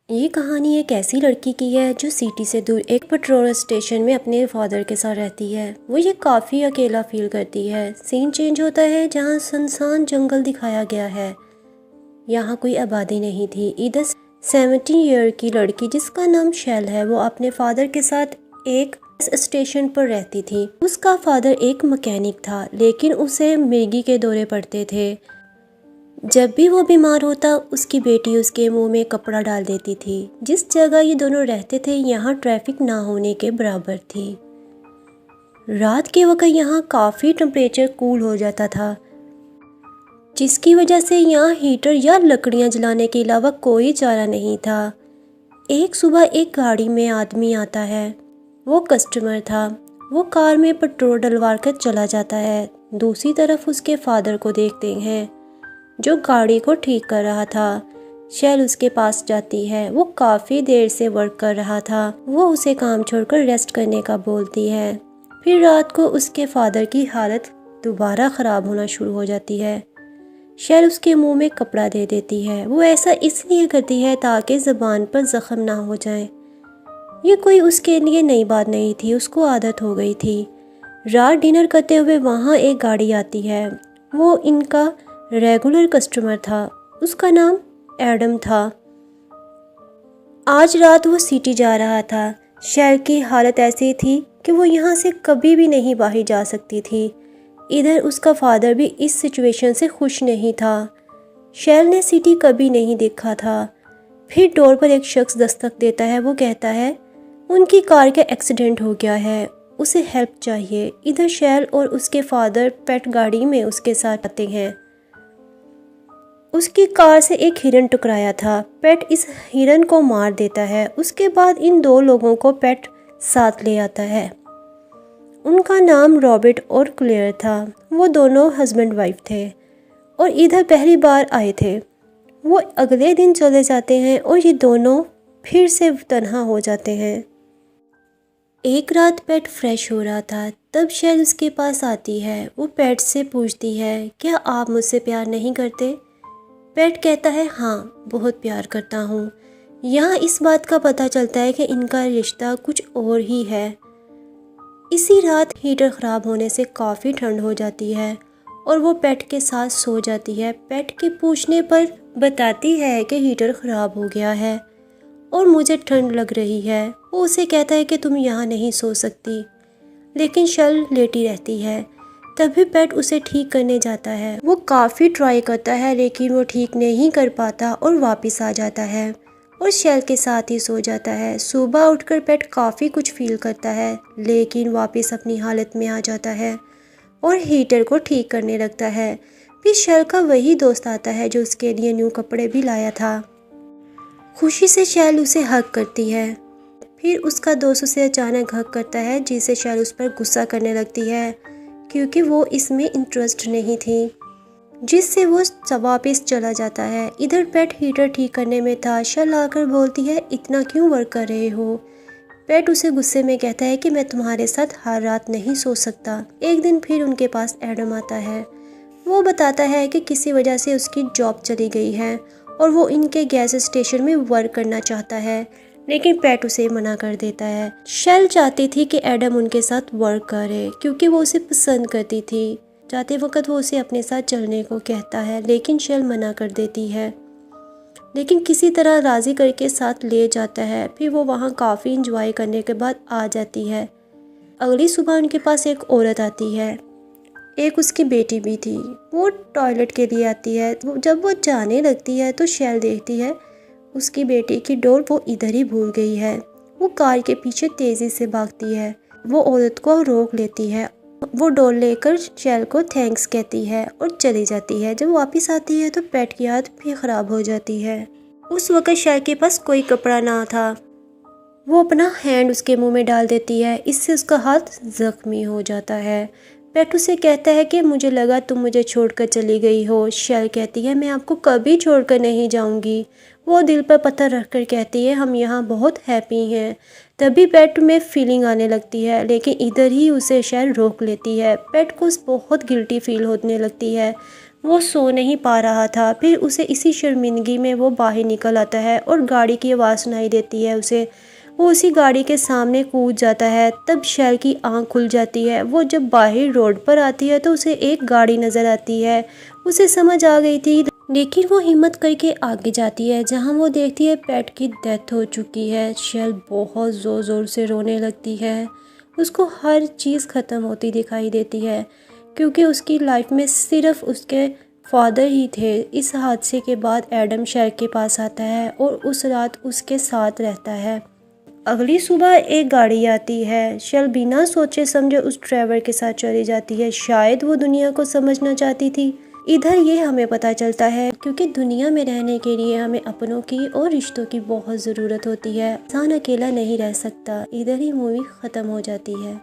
ये कहानी एक ऐसी लड़की की है जो सिटी से दूर एक पेट्रोल स्टेशन में अपने फादर के साथ रहती है। वो ये काफ़ी अकेला फील करती है। सीन चेंज होता है जहाँ सुनसान जंगल दिखाया गया है। यहाँ कोई आबादी नहीं थी। इधर 17 ईयर की लड़की जिसका नाम शेल है, वो अपने फादर के साथ एक स्टेशन पर रहती थी। उसका फादर एक मैकेनिक था, लेकिन उसे मिर्गी के दौरे पड़ते थे। जब भी वो बीमार होता, उसकी बेटी उसके मुंह में कपड़ा डाल देती थी। जिस जगह ये दोनों रहते थे, यहाँ ट्रैफिक ना होने के बराबर थी। रात के वक्त यहाँ काफ़ी टेम्परेचर कूल हो जाता था, जिसकी वजह से यहाँ हीटर या लकड़ियाँ जलाने के अलावा कोई चारा नहीं था। एक सुबह एक गाड़ी में आदमी आता है। वो कस्टमर था। वो कार में पेट्रोल डलवा कर चला जाता है। दूसरी तरफ उसके फादर को देखते हैं, जो गाड़ी को ठीक कर रहा था। शेल उसके पास जाती है। वो काफ़ी देर से वर्क कर रहा था। वो उसे काम छोड़कर रेस्ट करने का बोलती है। फिर रात को उसके फादर की हालत दोबारा ख़राब होना शुरू हो जाती है। शेल उसके मुंह में कपड़ा दे देती है। वो ऐसा इसलिए करती है ताकि ज़बान पर ज़ख्म ना हो जाए। ये कोई उसके लिए नई बात नहीं थी, उसको आदत हो गई थी। रात डिनर करते हुए वहाँ एक गाड़ी आती है। वो इनका रेगुलर कस्टमर था। उसका नाम एडम था। आज रात वो सिटी जा रहा था। शेल की हालत ऐसी थी कि वो यहाँ से कभी भी नहीं बाहर जा सकती थी। इधर उसका फादर भी इस सिचुएशन से खुश नहीं था। शेल ने सिटी कभी नहीं देखा था। फिर डोर पर एक शख्स दस्तक देता है। वो कहता है उनकी कार का एक्सीडेंट हो गया है, उसे हेल्प चाहिए। इधर शेल और उसके फादर पेट गाड़ी में उसके साथ आते हैं। उसकी कार से एक हिरन टकराया था। पेट इस हिरन को मार देता है। उसके बाद इन दो लोगों को पेट साथ ले आता है। उनका नाम रॉबर्ट और क्लेयर था। वो दोनों हस्बैंड वाइफ थे और इधर पहली बार आए थे। वो अगले दिन चले जाते हैं और ये दोनों फिर से तन्हा हो जाते हैं। एक रात पेट फ्रेश हो रहा था, तब शेल उसके पास आती है। वो पेट से पूछती है, क्या आप मुझसे प्यार नहीं करते? पेट कहता है, हाँ, बहुत प्यार करता हूँ। यहाँ इस बात का पता चलता है कि इनका रिश्ता कुछ और ही है। इसी रात हीटर ख़राब होने से काफ़ी ठंड हो जाती है और वो पेट के साथ सो जाती है। पेट के पूछने पर बताती है कि हीटर ख़राब हो गया है और मुझे ठंड लग रही है। वो उसे कहता है कि तुम यहाँ नहीं सो सकती, लेकिन शेल लेटी रहती है। तभी पेट उसे ठीक करने जाता है। वो काफ़ी ट्राई करता है, लेकिन वो ठीक नहीं कर पाता और वापस आ जाता है और शेल के साथ ही सो जाता है। सुबह उठकर पेट काफ़ी कुछ फील करता है, लेकिन वापस अपनी हालत में आ जाता है और हीटर को ठीक करने लगता है। फिर शेल का वही दोस्त आता है जो उसके लिए न्यू कपड़े भी लाया था। खुशी से शेल उसे हग करती है। फिर उसका दोस्त उसे अचानक हग करता है, जिससे शेल उस पर गुस्सा करने लगती है क्योंकि वो इसमें इंटरेस्ट नहीं थी, जिससे वो वापस चला जाता है। इधर पेट हीटर ठीक करने में था। शेल आकर बोलती है, इतना क्यों वर्क कर रहे हो? पेट उसे गुस्से में कहता है कि मैं तुम्हारे साथ हर रात नहीं सो सकता। एक दिन फिर उनके पास एडम आता है। वो बताता है कि किसी वजह से उसकी जॉब चली गई है और वो इनके गैस स्टेशन में वर्क करना चाहता है, लेकिन पेट उसे मना कर देता है। शेल चाहती थी कि एडम उनके साथ वर्क करे क्योंकि वो उसे पसंद करती थी। जाते वक्त वो उसे अपने साथ चलने को कहता है, लेकिन शेल मना कर देती है, लेकिन किसी तरह राज़ी करके साथ ले जाता है। फिर वो वहाँ काफ़ी इंजॉय करने के बाद आ जाती है। अगली सुबह उनके पास एक औरत आती है। एक उसकी बेटी भी थी। वो टॉयलेट के लिए आती है। जब वो जाने लगती है तो शेल देखती है उसकी बेटी की डोर वो इधर ही भूल गई है। वो कार के पीछे तेज़ी से भागती है। वो औरत को रोक लेती है। वो डोर लेकर शेल को थैंक्स कहती है और चली जाती है। जब वापस आती है तो पेट की हालत फिर ख़राब हो जाती है। उस वक्त शेल के पास कोई कपड़ा ना था। वो अपना हैंड उसके मुंह में डाल देती है। इससे उसका हाथ ज़ख्मी हो जाता है। पेट उसे कहता है कि मुझे लगा तुम मुझे छोड़कर चली गई हो। शेल कहती है, मैं आपको कभी छोड़कर नहीं जाऊंगी। वो दिल पर पत्थर रखकर कहती है, हम यहाँ बहुत हैप्पी हैं। तभी पेट में फीलिंग आने लगती है, लेकिन इधर ही उसे शेल रोक लेती है। पेट को बहुत गिल्टी फील होने लगती है। वो सो नहीं पा रहा था। फिर उसे इसी शर्मिंदगी में वो बाहर निकल आता है और गाड़ी की आवाज़ सुनाई देती है उसे। वो उसी गाड़ी के सामने कूद जाता है। तब शैल की आंख खुल जाती है। वो जब बाहर रोड पर आती है तो उसे एक गाड़ी नज़र आती है। उसे समझ आ गई थी, लेकिन वो हिम्मत करके आगे जाती है जहां वो देखती है पेट की डेथ हो चुकी है। शैल बहुत ज़ोर ज़ोर से रोने लगती है। उसको हर चीज़ ख़त्म होती दिखाई देती है, क्योंकि उसकी लाइफ में सिर्फ उसके फादर ही थे। इस हादसे के बाद एडम शैल के पास आता है और उस रात उसके साथ रहता है। अगली सुबह एक गाड़ी आती है। शैल बिना सोचे समझे उस ड्राइवर के साथ चली जाती है। शायद वो दुनिया को समझना चाहती थी। इधर ये हमें पता चलता है, क्योंकि दुनिया में रहने के लिए हमें अपनों की और रिश्तों की बहुत ज़रूरत होती है। इंसान अकेला नहीं रह सकता। इधर ही मूवी ख़त्म हो जाती है।